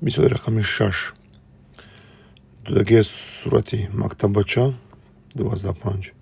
мисоли рақами 6. Дудагии сурати мактабача 12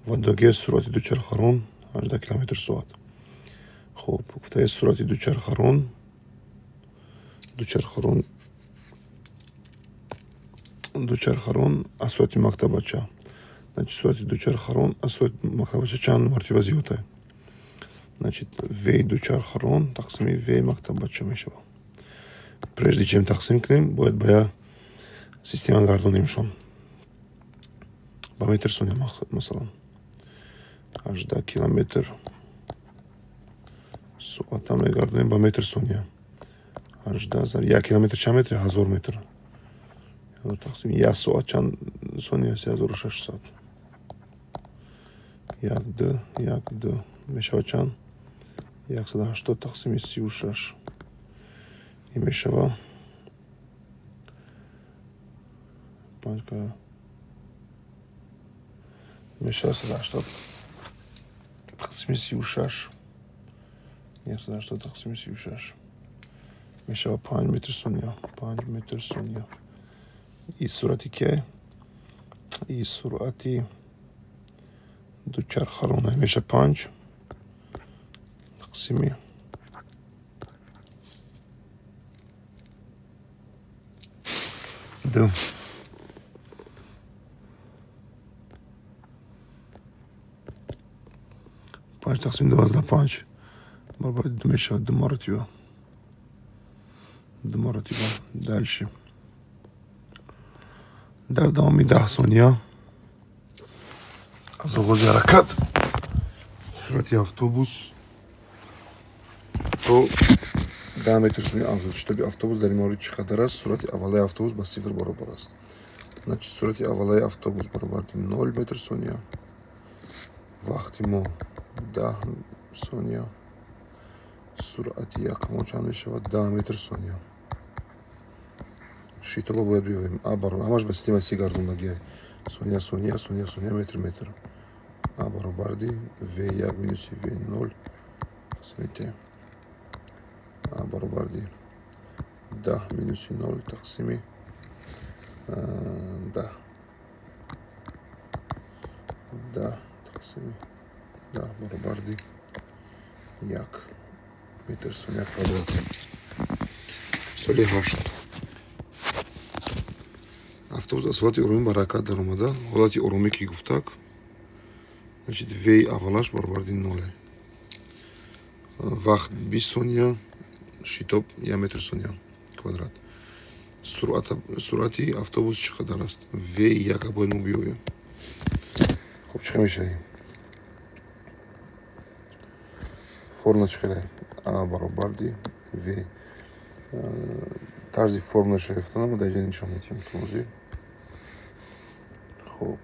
ва дудагии сурати дучархарон 18 км/соат. хуб гуфтаи сурати дучархарон аз сурати мактабача. Значит, сурати дучархарон аз сурати мактабача чанд мартиба зиёд аст? Значит, в дучархарон тақсими в мактабача мешавад. Прежде чем тақсим кунем, бояд ба як система гардонемшон. Ба метр сония масалан 18 километр соата мегардонем ба метр сония. 1 километр чанд метр? 1000 метр. тақсим 1 соат чанд сония аст? 1600. 1 мешавад чанд? 180 тақсими 36. ин мешавад 180 тақсими 36. 180 тақсими 36 мешавад 5 метр сония. 5 метр сония. ин сурати ки? ин сурати дучархарон меша 5 тақсими 2. 5 тақсими 12 баробари 2 мешавад 2 маротиба. Дальше дар давоми 10 сония аз оғози ҳаракат сурати автобус то 10 метр сония афзуд шитаби автобус дар ин морид чӣ қадар аст? Сурати аввалаи автобус ба сифр баробар аст. Значит, сурати аввалаи автобус баробар 0 метр сония. вақти мо 10 сония. сурати якмо чанд мешавад? 10 метр сония. шитоба бояд биёвем. баробар ҳамаш ба системаи гардондагӣ сония метр. баробарди v1 минуси v0 тақсими т. баробарди 10 минуси 0 тақсими 10. 10 тақсими 10 баробарди 1 метр сония квадрат. мисоли 8. автобус аз ҳолати оромӣ ба ҳаракат даромада. ҳолати оромӣ ки гуфтак, значит v аввалаш баробарди 0. вақт 20 сония. шитоб 1 метр сония квадрат. сурати автобус чӣ қадар аст? v1 бояд мо биёбем. хуб чӣ хел мешавад? формула чӣ хел? баробарди v. тарзи формулаашо ефтона мо дар инҷо нишон медиҳем тозӣ. хуб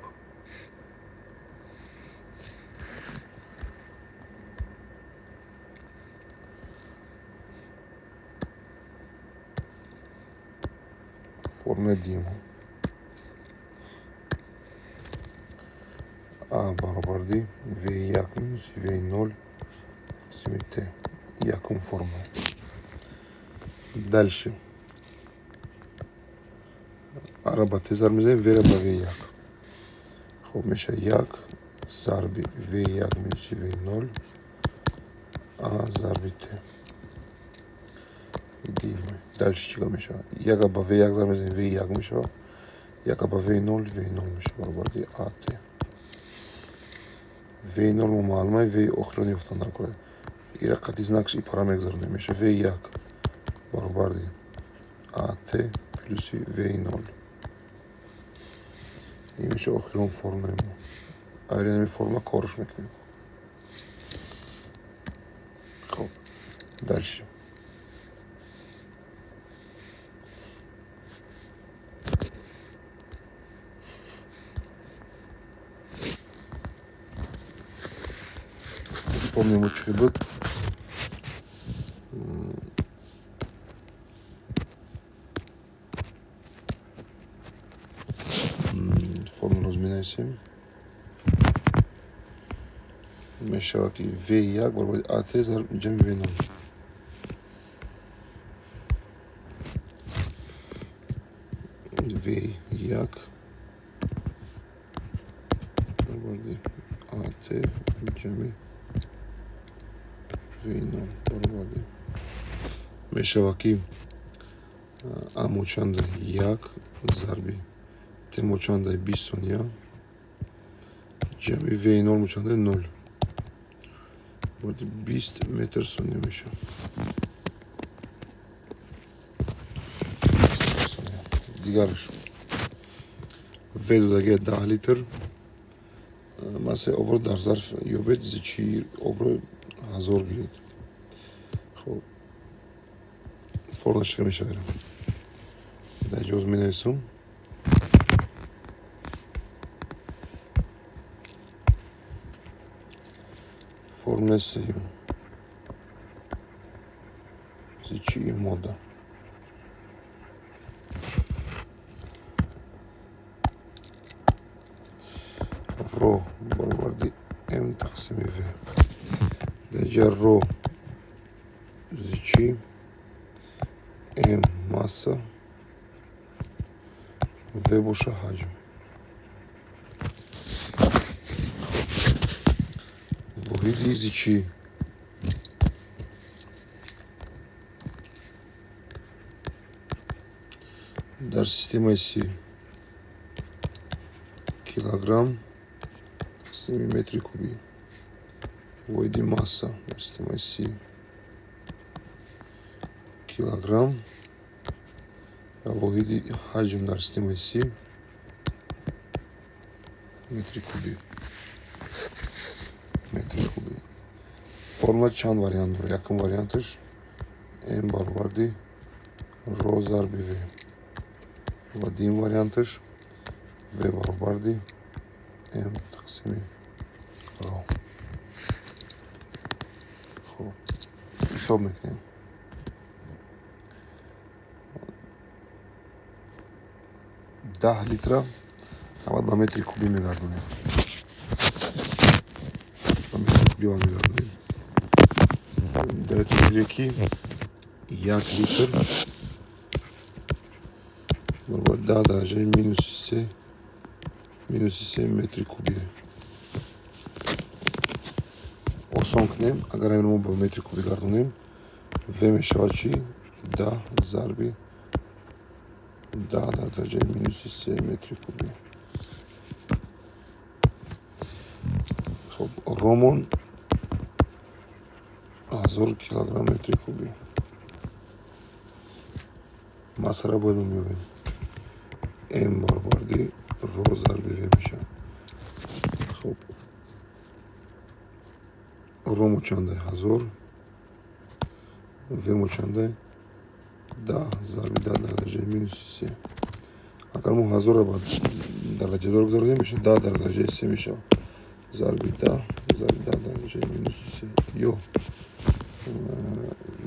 формула дима баробарди v1 минуси v0 тақсими т. якум формула. дальше ара ба т зарб мезанем, вера ба v1. хуб меша 1 зарби v1 минуси v0 зарби т. дальше чӣ кор мешавад? 1 ба v1 зарб мезанем, v1 мешавад. 1 ба v0 мешавад. баробарди at. v0 мо маълума v охирон ёфтан накунад. ира қатъи знакш и пара мегзаронем. меша v1 баробарди at плюси v0. ин меша охирон формула мо. агар ин формула корш мекунем. хуб дальше формула мо чӣ хел буд? формуларо менависем. мешавад ки v1 баробари at ҷамъи v0. وی یک برابر آت جمع وی نول برابر میشه که ام چند یک ضرب ت چند 20 ثانیه جمع وی نول چند 0 20 متر ثانیه میشه. دیگرش وی دودگه 10 لیتر مثلا обро дар зарф ёбед зичи обро 1000 гирид. хоб формулашка мешаварам. дар ҷоз менависам. формула сеюм зичи модда ро баробарди м тақсими в. даҷа ро зичи м масса в боша ҳаҷм. воҳиди зичи дар системаи си килограмм тақсими метри кубӣ. воҳиди масса дар системаи си килограмм ва воҳиди ҳаҷм дар системаи си метри кубӣ. формула чанд вариант дорад? Якум варианташ м баробарди ро зарби в ва дуюм варианташ в баробарди м тақсими ро. хуб ҳисоб мекунем. 10 литра аввал ба метри кубӣ мегардонем. даётон мегӯяд ки 1 литр баробари 10 дараҷаи минуси 3 метри кубӣ. осон кунем. агар ин мо ба метри кубӣ гардонем в мешавад чи 10 зарби 10 дар дараҷаи минуси 3 метри кубӣ. хоб ромон 1000 килограмм метри кубӣ. масъала бояд мо биёбем. м баробарди ро зарби в мешавад. хоб ромо чанда 1000 в чанда 10 зарби 10 дар дараҷаи минуси 3. агар мо 1000-ро ба дараҷадор гузаронем мешавад 10 дар дараҷаи 3 мешавад зарби 10 зарби 10 дар дараҷаи минуси 3 ё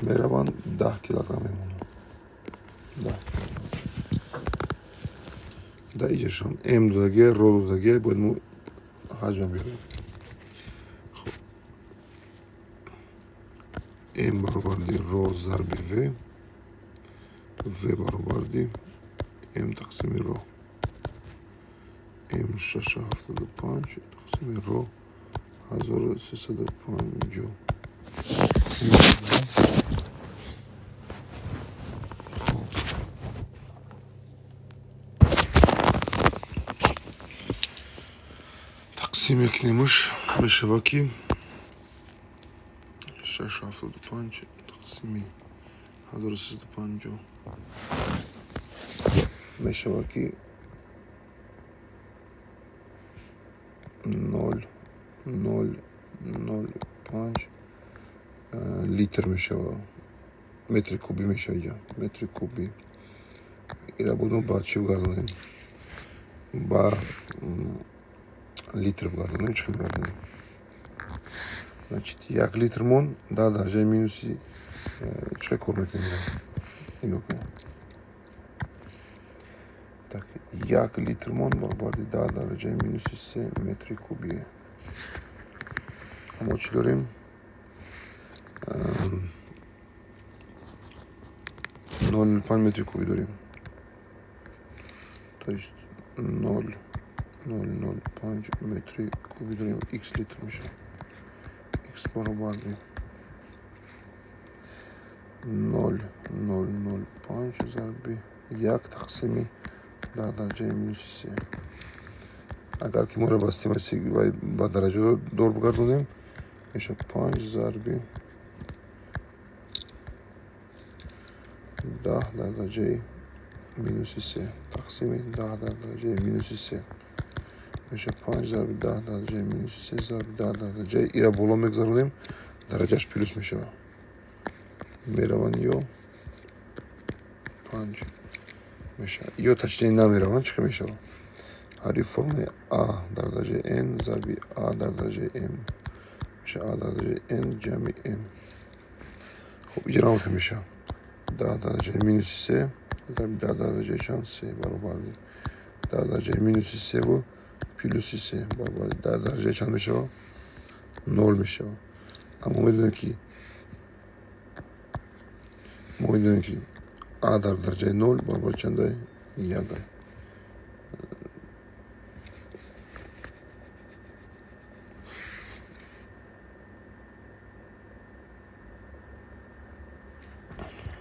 мераванд 10 килограмм мемонад. дар иҷашон м додагия ро додагия бояд мо ҳаҷма биёрем. м баробарди ро зарби в баробарди м тақсими ро. м 675 тақсими ро 1350. тақсим мекунемаш мешавад ки 675 тақсими 1350 мешавад ки 0,005 литр мешавад. метри кубӣ мешавад. ҷа метри кубӣ. ира буд мо ба чӣ гардонем? ба литр гардонем. чӣ мегардонем? значит 1 литр мон 10 дараҷаи минуси чӣ кор мекунем? нигоҳ кунем. так 1 литр мон баробари 10 дараҷаи минуси 3 метри кубӣ. мо чӣ дорем? 0,05 метри кубӣ дорем. То есть 0,005 metri kubi dönüm x litrmiş. X barabar 0,005 zarbi yak taqsimi 10 darajai minus 3. Agar ki mora bastیم با درجه رو دور بگردونیم میشه 5 ضربی 10 درجه minus 3 تقسیم 10 درجه minus 3 میشه 5 ضرب 10 درجه minus 3 ضرب 10 درجه ایرا بالا میگذارونیم درجهش پلوس میشه میروان یو 5 میشه یو تشنین نمیروان چی میشه هری فرم A در درجه n ضرب A در درجه m میشه A در درجه n جمع m خب اجرا میشه 10 درجه minus 3 ضرب 10 درجه چند 3 برابر 10 درجه minus 3 و پلوس 3 برابر 10 درجه چند میشه 0 میشه اما میدونیم که A در درجه 0 برابر چنده 1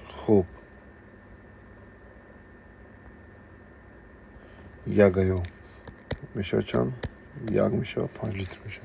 خب یگایو میشه چند؟ یک میشه 5 لیتر میشه